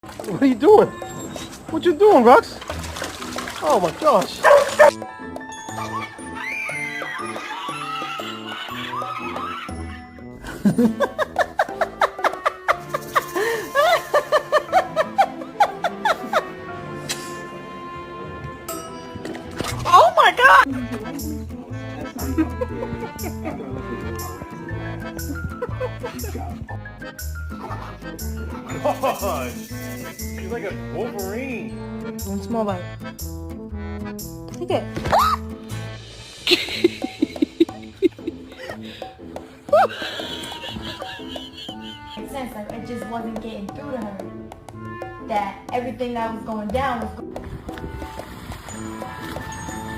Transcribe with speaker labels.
Speaker 1: What are you doing? What you doing, Rux? Oh my gosh. Oh my god! Gosh, she's like a Wolverine.
Speaker 2: One small bite. Take it. Makes sense. Like it just wasn't getting through to her. That everything that was going down was.